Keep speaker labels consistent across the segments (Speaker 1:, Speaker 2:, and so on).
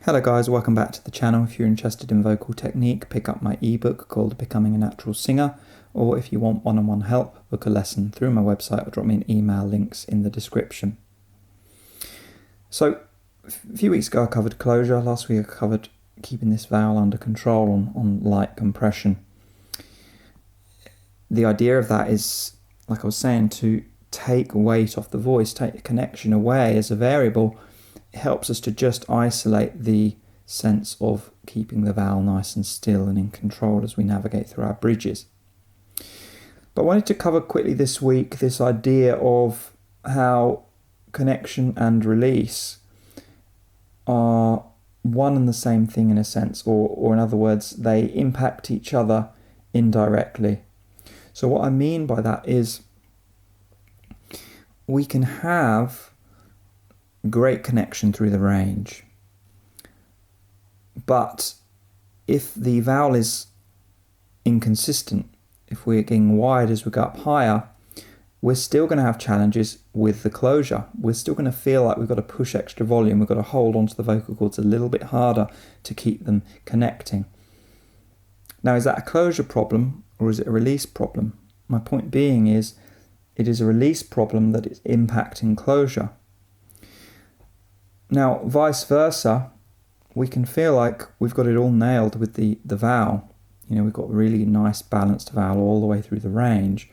Speaker 1: Hello guys, welcome back to the channel. If you're interested in vocal technique, pick up my ebook called Becoming a Natural Singer, or if you want one-on-one help, book a lesson through my website or drop me an email, links in the description. So, a few weeks ago I covered closure, last week I covered keeping this vowel under control on light compression. The idea of that is, like I was saying, to take weight off the voice, take the connection away as a variable. It helps us to just isolate the sense of keeping the vowel nice and still and in control as we navigate through our bridges. But I wanted to cover quickly this week this idea of how connection and release are one and the same thing in a sense, or in other words, they impact each other indirectly. So what I mean by that is we can have great connection through the range, but if the vowel is inconsistent, if we're getting wide as we go up higher, we're still going to have challenges with the closure. We're still going to feel like we've got to push extra volume, we've got to hold onto the vocal cords a little bit harder to keep them connecting. Now, is that a closure problem or is it a release problem? My point being is it is a release problem that is impacting closure. Now, vice versa, we can feel like we've got it all nailed with the vowel. You know, we've got a really nice balanced vowel all the way through the range,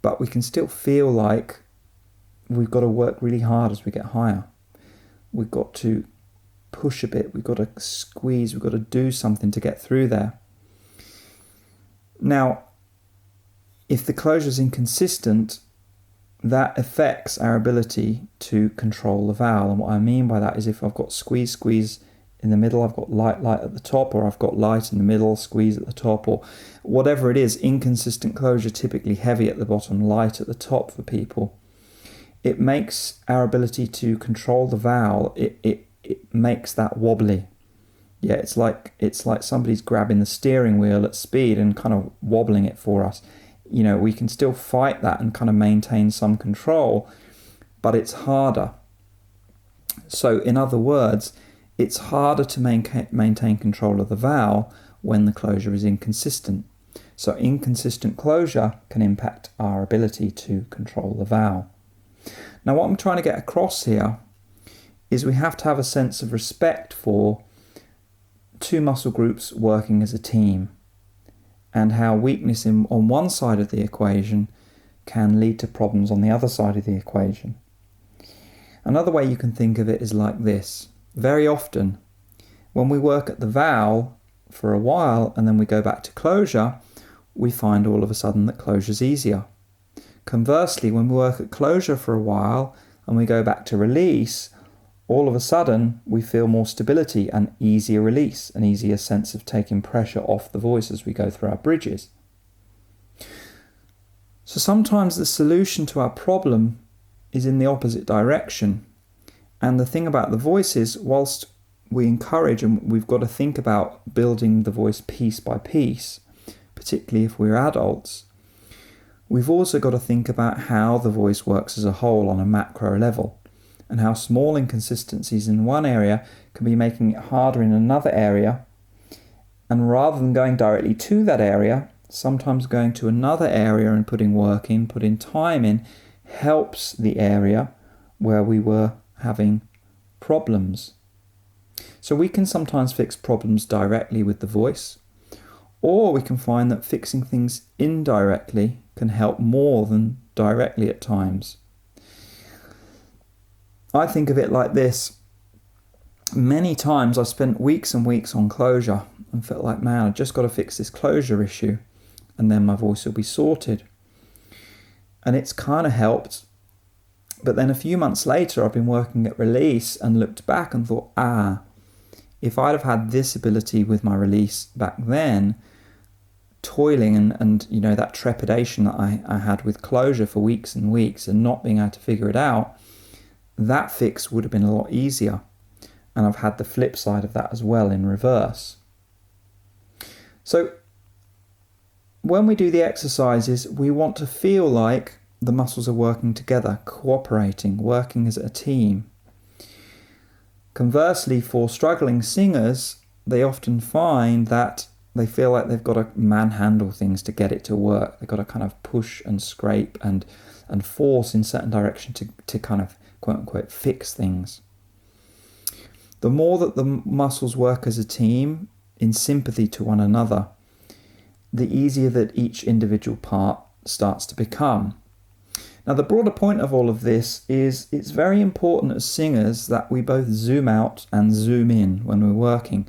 Speaker 1: but we can still feel like we've got to work really hard as we get higher. We've got to push a bit, we've got to squeeze, we've got to do something to get through there. Now, if the closure is inconsistent, that affects our ability to control the vowel. And what I mean by that is if I've got squeeze in the middle, I've got light at the top, or I've got light in the middle, squeeze at the top, or whatever it is, inconsistent closure, typically heavy at the bottom, light at the top for people. It makes our ability to control the vowel, it makes that wobbly. Yeah, it's like somebody's grabbing the steering wheel at speed and kind of wobbling it for us. You know, we can still fight that and kind of maintain some control, but it's harder. So in other words, it's harder to maintain control of the vowel when the closure is inconsistent. So inconsistent closure can impact our ability to control the vowel. Now, what I'm trying to get across here is we have to have a sense of respect for two muscle groups working as a team, and how weakness on one side of the equation can lead to problems on the other side of the equation. Another way you can think of it is like this. Very often, when we work at the vowel for a while and then we go back to closure, we find all of a sudden that closure is easier. Conversely, when we work at closure for a while and we go back to release, all of a sudden we feel more stability and easier release, an easier sense of taking pressure off the voice as we go through our bridges. So sometimes the solution to our problem is in the opposite direction. And the thing about the voice is, whilst we encourage and we've got to think about building the voice piece by piece, particularly if we're adults, we've also got to think about how the voice works as a whole on a macro level, and how small inconsistencies in one area can be making it harder in another area. And rather than going directly to that area, sometimes going to another area and putting work in, putting time in, helps the area where we were having problems. So we can sometimes fix problems directly with the voice, or we can find that fixing things indirectly can help more than directly at times. I think of it like this. Many times I spent weeks and weeks on closure and felt like, man, I've just got to fix this closure issue and then my voice will be sorted. And it's kind of helped. But then a few months later, I've been working at release and looked back and thought, if I'd have had this ability with my release back then, toiling and you know, that trepidation that I had with closure for weeks and weeks and not being able to figure it out, that fix would have been a lot easier. And I've had the flip side of that as well in reverse. So when we do the exercises, we want to feel like the muscles are working together, cooperating, working as a team. Conversely, for struggling singers, they often find that they feel like they've got to manhandle things to get it to work. They've got to kind of push and scrape and force in certain direction to kind of quote unquote fix things. The more that the muscles work as a team in sympathy to one another, the easier that each individual part starts to become. Now, the broader point of all of this is it's very important as singers that we both zoom out and zoom in when we're working.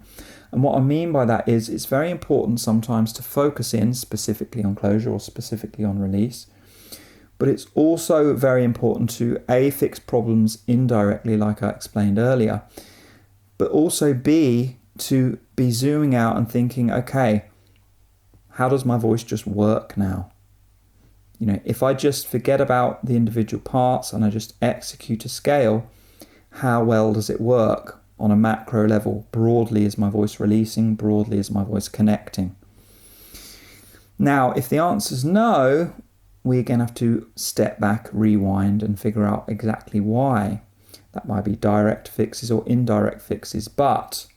Speaker 1: And what I mean by that is it's very important sometimes to focus in specifically on closure or specifically on release. But it's also very important to A, fix problems indirectly, like I explained earlier, but also B, to be zooming out and thinking, okay, how does my voice just work now? You know, if I just forget about the individual parts and I just execute a scale, how well does it work on a macro level? Broadly, is my voice releasing? Broadly, is my voice connecting? Now, if the answer is no, we again have to step back, rewind, and figure out exactly why. That might be direct fixes or indirect fixes. But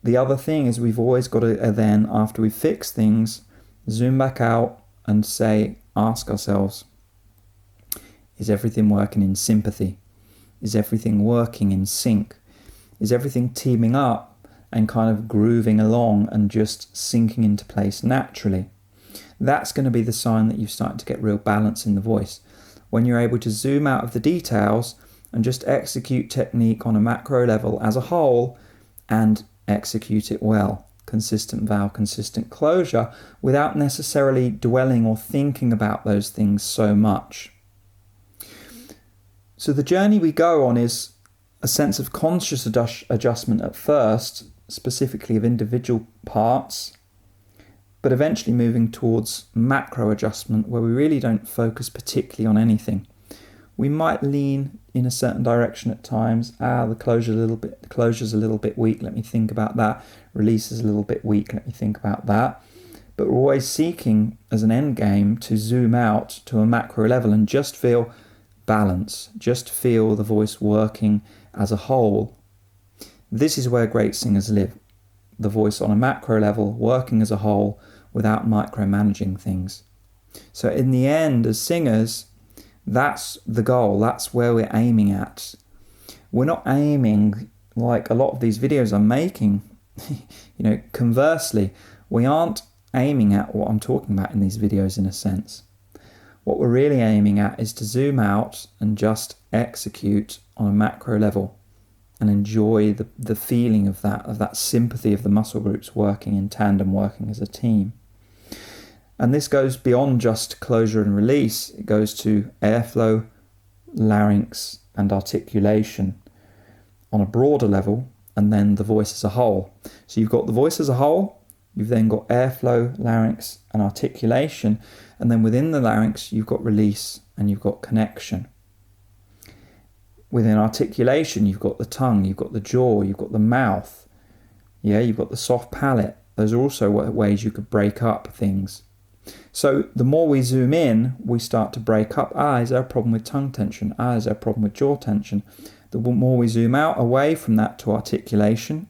Speaker 1: the other thing is we've always got to then, after we fix things, zoom back out and ask ourselves, is everything working in sympathy? Is everything working in sync? Is everything teaming up and kind of grooving along and just sinking into place naturally? That's going to be the sign that you've started to get real balance in the voice. When you're able to zoom out of the details and just execute technique on a macro level as a whole and execute it well. Consistent vowel, consistent closure, without necessarily dwelling or thinking about those things so much. So the journey we go on is a sense of conscious adjustment at first, specifically of individual parts, but eventually moving towards macro adjustment where we really don't focus particularly on anything. We might lean in a certain direction at times. The closure's a little bit weak, let me think about that. Release is a little bit weak, let me think about that. But we're always seeking as an end game to zoom out to a macro level and just feel balance, just feel the voice working as a whole. This is where great singers live. The voice on a macro level, working as a whole without micromanaging things. So in the end, as singers, that's the goal. That's where we're aiming at. We're not aiming like a lot of these videos I'm making. Conversely, we aren't aiming at what I'm talking about in these videos in a sense. What we're really aiming at is to zoom out and just execute on a macro level and enjoy the feeling of that sympathy of the muscle groups working in tandem, working as a team. And this goes beyond just closure and release. It goes to airflow, larynx, and articulation on a broader level, and then the voice as a whole. So you've got the voice as a whole, you've then got airflow, larynx, and articulation, and then within the larynx, you've got release and you've got connection. Within articulation, you've got the tongue, you've got the jaw, you've got the mouth, you've got the soft palate. Those are also ways you could break up things. So the more we zoom in, we start to break up. Is there a problem with tongue tension? Is there a problem with jaw tension? The more we zoom out away from that to articulation,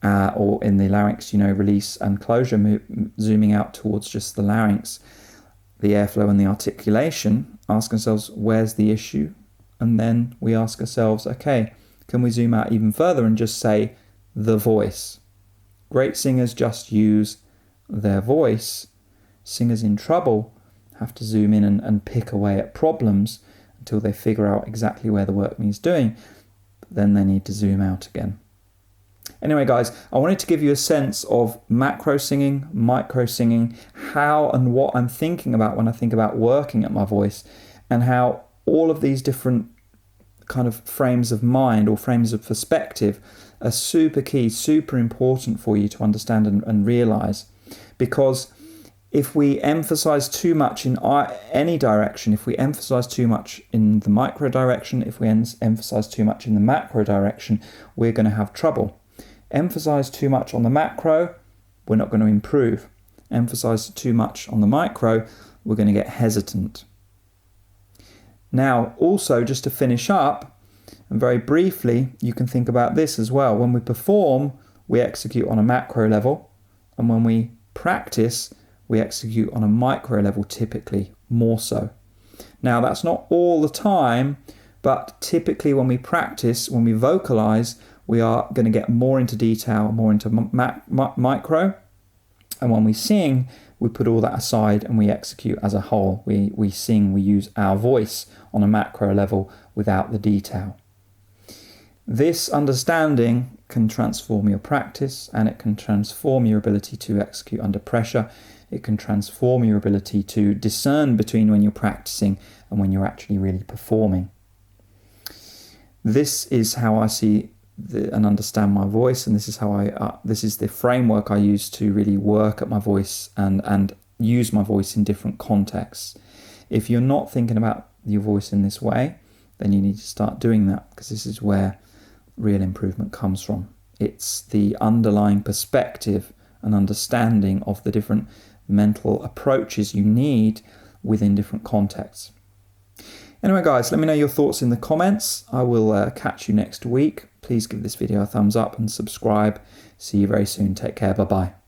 Speaker 1: or in the larynx, release and closure, zooming out towards just the larynx, the airflow and the articulation, ask ourselves, where's the issue? And then we ask ourselves, okay, can we zoom out even further and just say the voice? Great singers just use their voice. Singers in trouble have to zoom in and pick away at problems until they figure out exactly where the work needs doing. But then they need to zoom out again. Anyway, guys, I wanted to give you a sense of macro singing, micro singing, how and what I'm thinking about when I think about working at my voice, and how all of these different kind of frames of mind or frames of perspective are super key, super important for you to understand and realize. Because if we emphasize too much in any direction, if we emphasize too much in the micro direction, if we emphasize too much in the macro direction, we're going to have trouble. Emphasize too much on the macro, we're not going to improve. Emphasize too much on the micro, we're going to get hesitant. Now, also, just to finish up, And very briefly, you can think about this as well. When we perform, we execute on a macro level, and when we practice, we execute on a micro level, typically more so. Now, that's not all the time, but typically when we practice, when we vocalize, we are going to get more into detail, more into micro. And when we sing, we put all that aside and we execute as a whole. We sing, we use our voice on a macro level without the detail. This understanding can transform your practice, and it can transform your ability to execute under pressure. It can transform your ability to discern between when you're practicing and when you're actually really performing. This is how I see and understand my voice, and this is how this is the framework I use to really work at my voice and use my voice in different contexts. If you're not thinking about your voice in this way, then you need to start doing that, because this is where real improvement comes from. It's the underlying perspective and understanding of the different mental approaches you need within different contexts. Anyway, guys, let me know your thoughts in the comments. I will catch you next week. Please give this video a thumbs up and subscribe. See you very soon. Take care. Bye-bye.